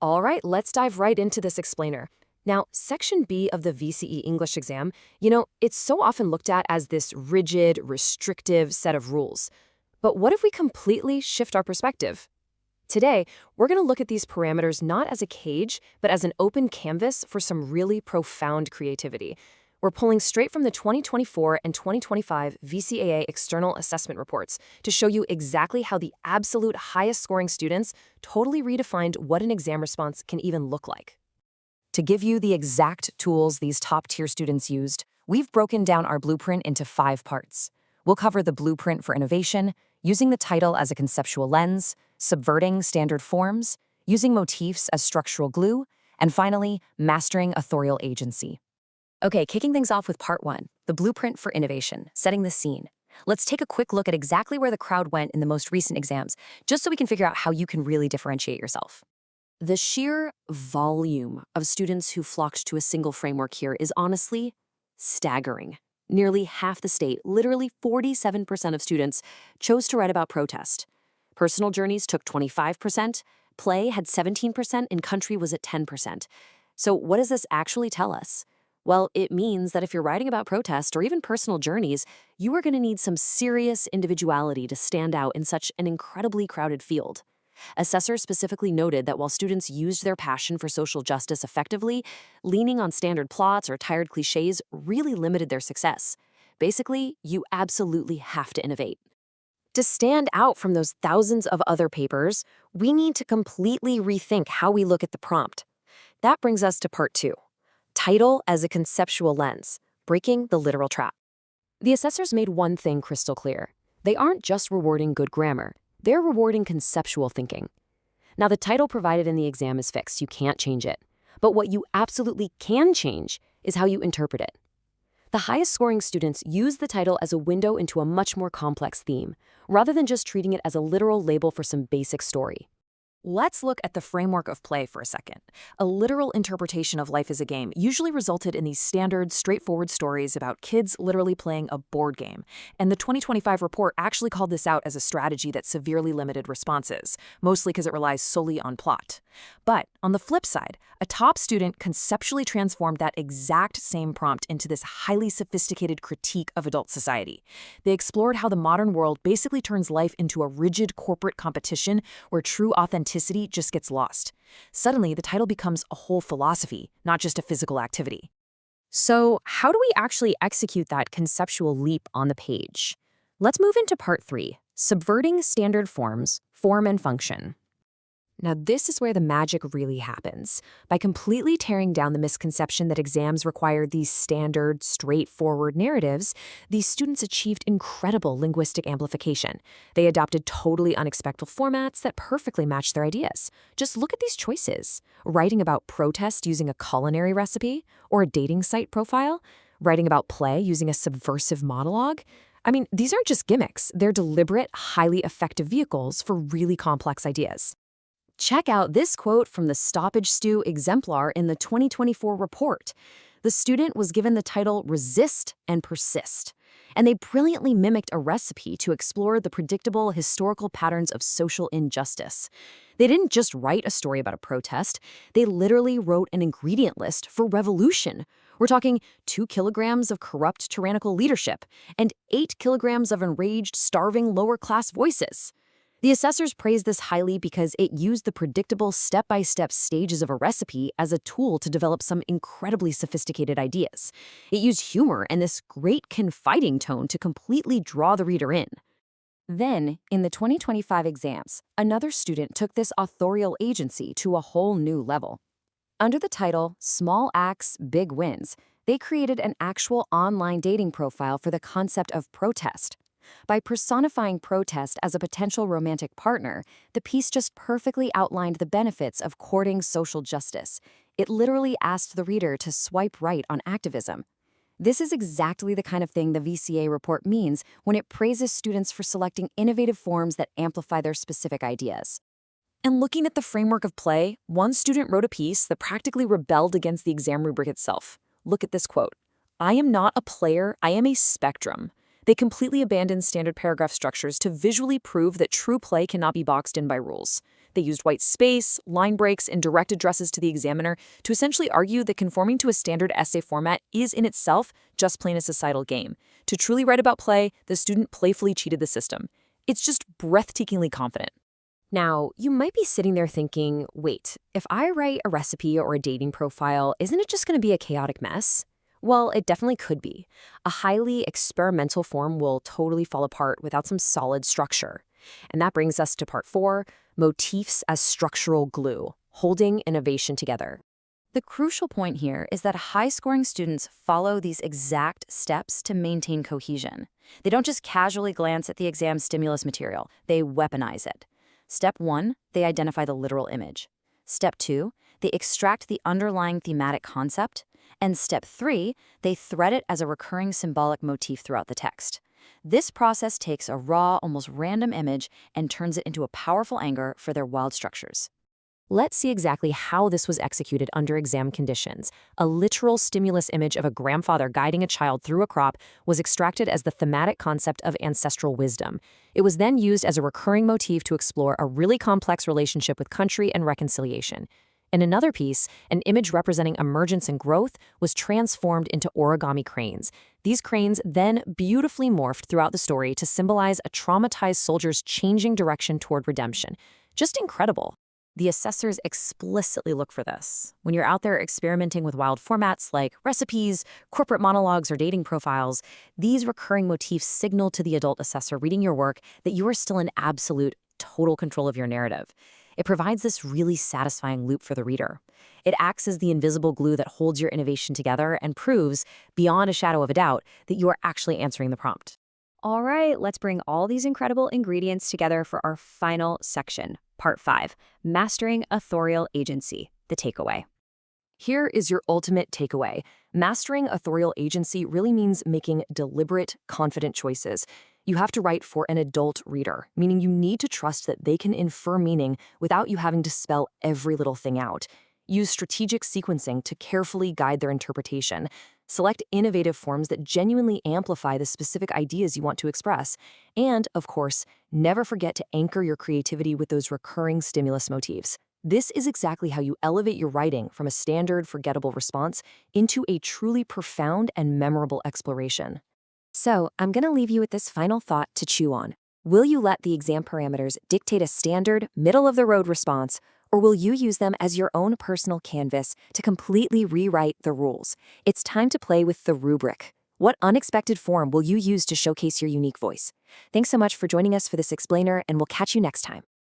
All right, let's dive right into this explainer. Now, Section B of the VCE English exam, it's so often looked at as this rigid, restrictive set of rules. But what if we completely shift our perspective? Today, we're going to look at these parameters not as a cage, but as an open canvas for some really profound creativity. We're pulling straight from the 2024 and 2025 VCAA external assessment reports to show you exactly how the absolute highest scoring students totally redefined what an exam response can even look like. To give you the exact tools these top-tier students used, we've broken down our blueprint into 5 parts. We'll cover the blueprint for innovation, using the title as a conceptual lens, subverting standard forms, using motifs as structural glue, and finally, mastering authorial agency. Okay, kicking things off with part 1, the blueprint for innovation, setting the scene. Let's take a quick look at exactly where the crowd went in the most recent exams, just so we can figure out how you can really differentiate yourself. The sheer volume of students who flocked to a single framework here is honestly staggering. Nearly half the state, literally 47% of students, chose to write about protest. Personal journeys took 25%, play had 17%, and country was at 10%. So what does this actually tell us? Well, it means that if you're writing about protest or even personal journeys, you are going to need some serious individuality to stand out in such an incredibly crowded field. Assessors specifically noted that while students used their passion for social justice effectively, leaning on standard plots or tired cliches really limited their success. Basically, you absolutely have to innovate. To stand out from those thousands of other papers, we need to completely rethink how we look at the prompt. That brings us to part 2. Title as a conceptual lens, breaking the literal trap. The assessors made one thing crystal clear. They aren't just rewarding good grammar, they're rewarding conceptual thinking. Now, the title provided in the exam is fixed, you can't change it. But what you absolutely can change is how you interpret it. The highest scoring students use the title as a window into a much more complex theme, rather than just treating it as a literal label for some basic story. Let's look at the framework of play for a second. A literal interpretation of life as a game usually resulted in these standard, straightforward stories about kids literally playing a board game. And the 2025 report actually called this out as a strategy that severely limited responses, mostly because it relies solely on plot. But on the flip side, a top student conceptually transformed that exact same prompt into this highly sophisticated critique of adult society. They explored how the modern world basically turns life into a rigid corporate competition where true authenticity just gets lost. Suddenly, the title becomes a whole philosophy, not just a physical activity. So, how do we actually execute that conceptual leap on the page? Let's move into part 3, subverting standard forms, form and function. Now, this is where the magic really happens. By completely tearing down the misconception that exams require these standard, straightforward narratives, these students achieved incredible linguistic amplification. They adopted totally unexpected formats that perfectly matched their ideas. Just look at these choices. Writing about protest using a culinary recipe or a dating site profile. Writing about play using a subversive monologue. I mean, these aren't just gimmicks. They're deliberate, highly effective vehicles for really complex ideas. Check out this quote from the Stoppage Stew exemplar in the 2024 report. The student was given the title Resist and Persist, and they brilliantly mimicked a recipe to explore the predictable historical patterns of social injustice. They didn't just write a story about a protest, they literally wrote an ingredient list for revolution. We're talking 2 kilograms of corrupt tyrannical leadership and 8 kilograms of enraged, starving lower-class voices. The assessors praised this highly because it used the predictable step-by-step stages of a recipe as a tool to develop some incredibly sophisticated ideas. It used humor and this great confiding tone to completely draw the reader in. Then, in the 2025 exams, another student took this authorial agency to a whole new level. Under the title Small Acts, Big Wins, they created an actual online dating profile for the concept of protest. By personifying protest as a potential romantic partner, the piece just perfectly outlined the benefits of courting social justice. It literally asked the reader to swipe right on activism. This is exactly the kind of thing the VCA report means when it praises students for selecting innovative forms that amplify their specific ideas. And looking at the framework of play, one student wrote a piece that practically rebelled against the exam rubric itself. Look at this quote. "I am not a player, I am a spectrum." They completely abandoned standard paragraph structures to visually prove that true play cannot be boxed in by rules. They used white space, line breaks, and direct addresses to the examiner to essentially argue that conforming to a standard essay format is in itself just plain a societal game. To truly write about play, the student playfully cheated the system. It's just breathtakingly confident. Now, you might be sitting there thinking, wait, if I write a recipe or a dating profile, isn't it just going to be a chaotic mess? Well, it definitely could be. A highly experimental form will totally fall apart without some solid structure. And that brings us to part 4, motifs as structural glue, holding innovation together. The crucial point here is that high-scoring students follow these exact steps to maintain cohesion. They don't just casually glance at the exam stimulus material, they weaponize it. Step 1, they identify the literal image. Step 2, they extract the underlying thematic concept. And step 3, they thread it as a recurring symbolic motif throughout the text. This process takes a raw, almost random image and turns it into a powerful anchor for their wild structures. Let's see exactly how this was executed under exam conditions. A literal stimulus image of a grandfather guiding a child through a crop was extracted as the thematic concept of ancestral wisdom. It was then used as a recurring motif to explore a really complex relationship with country and reconciliation. In another piece, an image representing emergence and growth was transformed into origami cranes. These cranes then beautifully morphed throughout the story to symbolize a traumatized soldier's changing direction toward redemption. Just incredible. The assessors explicitly look for this. When you're out there experimenting with wild formats like recipes, corporate monologues, or dating profiles, these recurring motifs signal to the adult assessor reading your work that you are still in absolute, total control of your narrative. It provides this really satisfying loop for the reader. It acts as the invisible glue that holds your innovation together and proves, beyond a shadow of a doubt, that you are actually answering the prompt. All right, let's bring all these incredible ingredients together for our final section, Part 5, Mastering Authorial Agency, the takeaway. Here is your ultimate takeaway. Mastering authorial agency really means making deliberate, confident choices. You have to write for an adult reader, meaning you need to trust that they can infer meaning without you having to spell every little thing out. Use strategic sequencing to carefully guide their interpretation. Select innovative forms that genuinely amplify the specific ideas you want to express. And, of course, never forget to anchor your creativity with those recurring stimulus motifs. This is exactly how you elevate your writing from a standard, forgettable response into a truly profound and memorable exploration. So, I'm going to leave you with this final thought to chew on. Will you let the exam parameters dictate a standard, middle-of-the-road response, or will you use them as your own personal canvas to completely rewrite the rules? It's time to play with the rubric. What unexpected form will you use to showcase your unique voice? Thanks so much for joining us for this explainer, and we'll catch you next time.